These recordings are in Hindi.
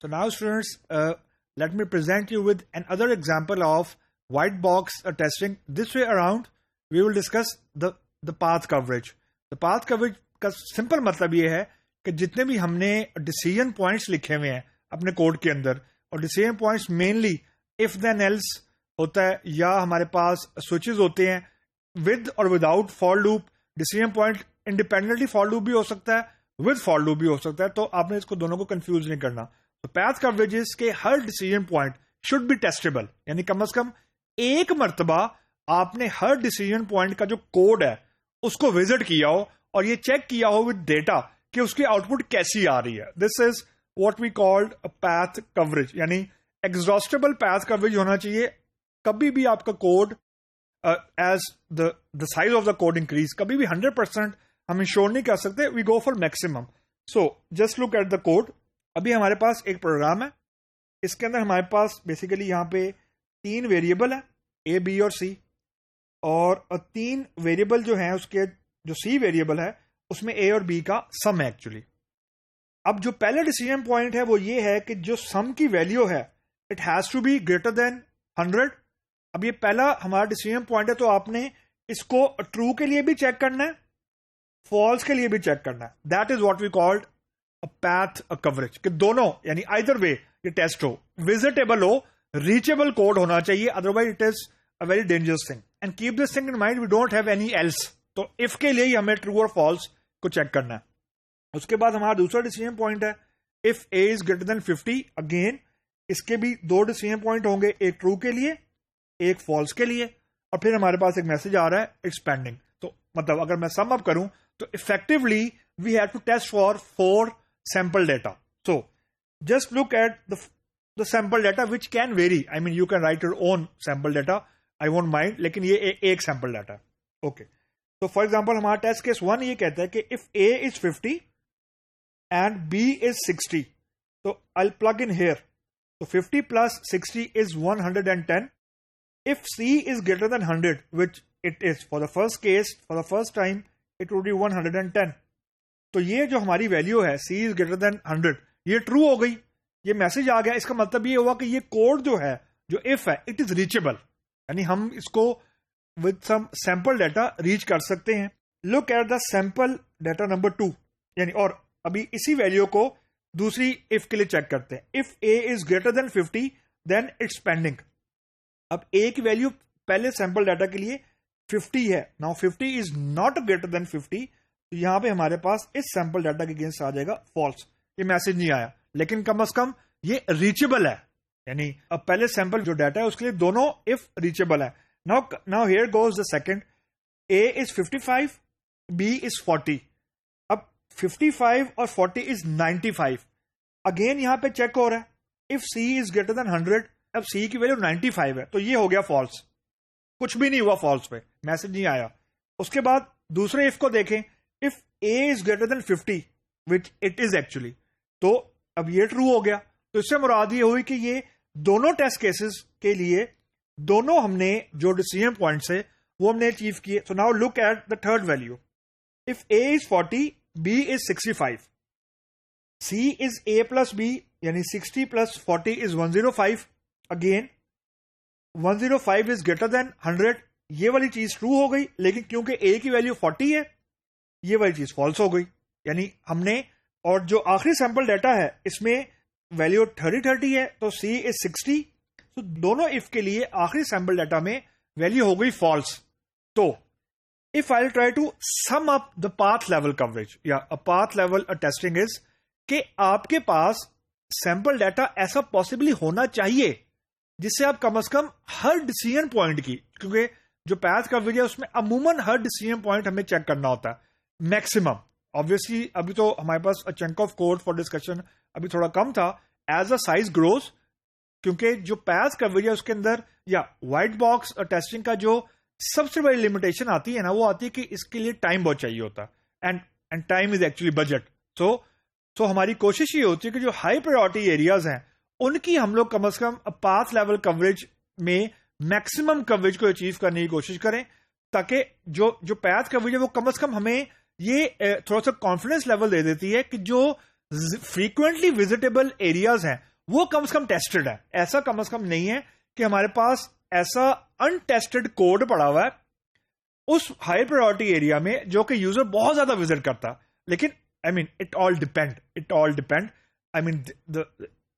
So now students, let me present you with another example of white box testing. This way around, we will discuss the path coverage. The path coverage का सिंपल मतलब ये है कि जितने भी हमने डिसीजन पॉइंट्स लिखे हुए हैं अपने कोड के अंदर, और decision points mainly if then else होता है या हमारे पास स्विचेस होते हैं विद और without for loop. Decision point independently for loop भी हो सकता है, विद फॉर लूप भी हो सकता है, तो आपने इसको दोनों को कंफ्यूज नहीं करना. तो पैथ कवरेजेस के हर decision point should be testable, यानी कम से कम एक मर्तबा आपने हर डिसीजन पॉइंट का जो कोड है उसको विजिट किया हो और ये चेक किया हो विद डेटा कि उसकी आउटपुट कैसी आ रही है. This is what we called path coverage, यानी एग्जॉस्टेबल पैथ कवरेज होना चाहिए. कभी भी आपका code as the size of the code increase, कभी भी 100% हम इंश्योर नहीं कर सकते. We go for maximum. So just look at the code. अभी हमारे पास एक प्रोग्राम है, इसके अंदर हमारे पास बेसिकली यहाँ पे 3 वेरिएबल है, ए बी और सी, और 3 वेरिएबल जो हैं उसके जो सी वेरिएबल है उसमें ए और बी का सम है एक्चुअली. अब जो पहला डिसीजन पॉइंट है वो ये है कि जो सम की वैल्यू है it has to be greater than 100. अब ये पहला हमारा डिसीजन पॉइंट है, तो आपने इसको ट्रू के लिए भी चेक करना है, फॉल्स के लिए भी चेक करना है. That is what we called path coverage, कि दोनों यानी आइदर वे ये टेस्ट हो, विजिटेबल हो, रीचेबल कोड होना चाहिए, otherwise it is a very dangerous thing. And keep this thing in mind, we don't have any else. तो इफ के लिए ही हमें ट्रू और फॉल्स को चेक करना है. उसके बाद हमारा दूसरा डिसीजन पॉइंट है if A is greater than 50. Again इसके भी 2 डिसीजन पॉइंट होंगे, एक ट्रू के लिए एक फॉल्स के लिए, और फिर हमारे पास एक मैसेज आ रहा है इट्स पेंडिंग. तो मतलब अगर मैं सम अप करूं तो effectively we have to test for 4 sample data. So just look at the sample data which can vary. I mean you can write your own sample data, I won't mind, लेकिन ये एक sample data. Okay. So for example हमारा test case 1 ये कहता है कि if A is 50 and B is 60, so I'll plug in here. So 50 plus 60 is 110. If C is greater than 100, which it is for the first case, for the first time, it would be 110. तो ये जो हमारी वैल्यू है C इज ग्रेटर देन 100, ये ट्रू हो गई, ये मैसेज आ गया. इसका मतलब ये हुआ कि ये कोड जो है, जो इफ है, इट इज रीचेबल, यानी हम इसको with some sample data reach कर सकते हैं. Look at the sample data number 2, यानी और अभी इसी वैल्यू को दूसरी इफ के लिए चेक करते हैं. If A is greater than 50 then it's pending. अब ए की वैल्यू पहले सैंपल डाटा के लिए 50 है. Now 50 is not greater than 50, तो यहां पे हमारे पास इस सैंपल डाटा के अगेंस्ट आ जाएगा फॉल्स. ये मैसेज नहीं आया, लेकिन कम से कम ये रीचेबल है, यानी अब पहले सैंपल जो डाटा है उसके लिए दोनों इफ रीचेबल है. Now here goes the second. A is 55, B is 40. अब 55 और 40 इज 95. अगेन यहां पे चेक हो रहा है if C is greater than 100. अब सी की वैल्यू 95 है, तो ये हो गया फॉल्स, कुछ भी नहीं हुआ फॉल्स पे, मैसेज नहीं आया. उसके बाद दूसरे इफ को देखें, if A is greater than 50 which it is actually, तो अब ये ट्रू हो गया. तो इससे मुराद ये हुई कि ये दोनों टेस्ट केसेस के लिए दोनों हमने जो डिसीजन पॉइंट्स है वो हमने अचीव किए. So now look at the third value. If A is 40, B is 65, C is A plus B, यानी 60 plus 40 is 105. Again 105 is greater than 100. ये वाली चीज ट्रू हो गई, लेकिन क्योंकि ए की वैल्यू 40 है, ये वाली चीज फॉल्स हो गई. यानी हमने, और जो आखिरी सैंपल डाटा है इसमें वैल्यू 30 है, तो C इज 60. तो दोनों इफ के लिए आखिरी सैंपल डाटा में वैल्यू हो गई फॉल्स. तो if I try to sum up the path level coverage या a path level testing is कि आपके पास सैंपल डाटा ऐसा पॉसिबली होना चाहिए जिससे आप कम से कम हर डिसीजन पॉइंट की, क्योंकि जो पैथ कवरेज है उसमें अमूमन हर डिसीजन पॉइंट हमें चेक करना होता है मैक्सिमम. ऑब्वियसली अभी तो हमारे पास chunk of code for discussion अभी थोड़ा कम था. एज अ साइज ग्रोज, क्योंकि जो पैथ कवरेज है उसके अंदर या व्हाइट बॉक्स टेस्टिंग का जो सबसे बड़ी लिमिटेशन आती है ना, वो आती है कि इसके लिए टाइम बहुत चाहिए होता है, and time is actually budget. So हमारी कोशिश ये होती है कि जो हाई प्रायोरिटी एरियाज हैं उनकी हम लोग कम से कम पाथ लेवल कवरेज में मैक्सिमम कवरेज को अचीव करने की कोशिश करें, ताकि जो पैथ कवरेज है वो कम से कम हमें ये थोड़ा सा कॉन्फिडेंस लेवल दे देती है कि जो फ्रीक्वेंटली विजिटेबल एरियाज हैं वो कम से कम टेस्टेड है। ऐसा कम से कम नहीं है कि हमारे पास ऐसा अनटेस्टेड कोड पड़ा हुआ है उस हाई प्रायोरिटी एरिया में जो कि यूजर बहुत ज्यादा विजिट करता है। लेकिन I mean it all depend I mean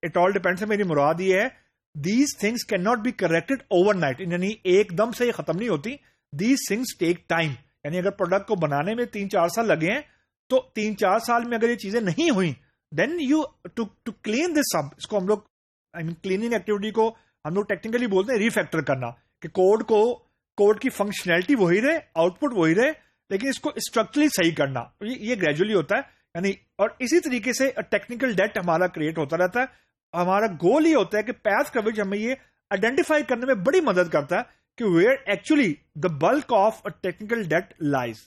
it all depend से मेरी मुराद ये है these things can not be corrected overnight, यानी एकदम से ये खत्म नहीं होती। दीज थिंग्स टेक टाइम, यानी अगर प्रोडक्ट को बनाने में 3-4 साल लगे हैं तो 3-4 साल में अगर ये चीजें नहीं हुई then you to clean this up, इसको हम लोग आई मीन क्लीनिंग एक्टिविटी को हम लोग टेक्निकली बोलते हैं रीफैक्टर करना, कि कोड की फंक्शनैलिटी वही रहे, आउटपुट वही रहे, लेकिन इसको स्ट्रक्चरली सही करना, ये ग्रेजुअली होता है। यानी और इसी तरीके से टेक्निकल डेट हमारा क्रिएट होता रहता है। हमारा गोल ये होता है कि पैथ कवरेज हमें ये आइडेंटिफाई करने में बड़ी मदद करता है कि where actually the bulk of a technical debt lies.